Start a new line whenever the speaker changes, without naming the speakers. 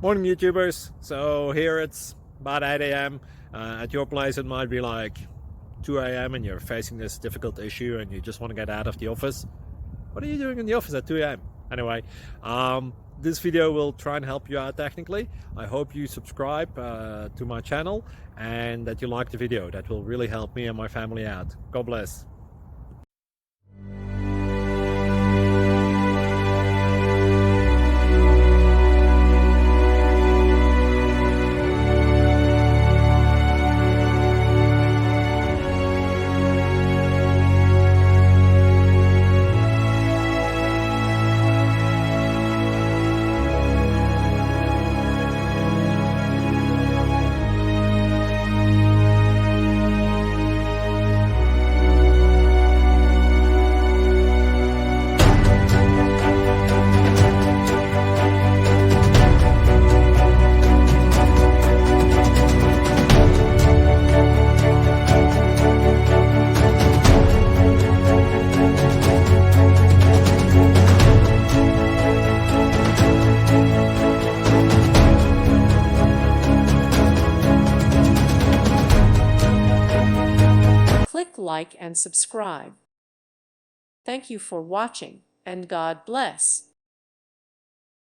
Morning YouTubers. So here it's about 8 a.m. At your place it might be like 2 a.m. and you're facing this difficult issue and you just want to get out of the office. What are you doing in the office at 2 a.m.? Anyway, this video will try and help you out technically. I hope you subscribe to my channel and that you like the video. That will really help me and my family out. God bless.
Click like and subscribe. Thank you for watching, and God bless.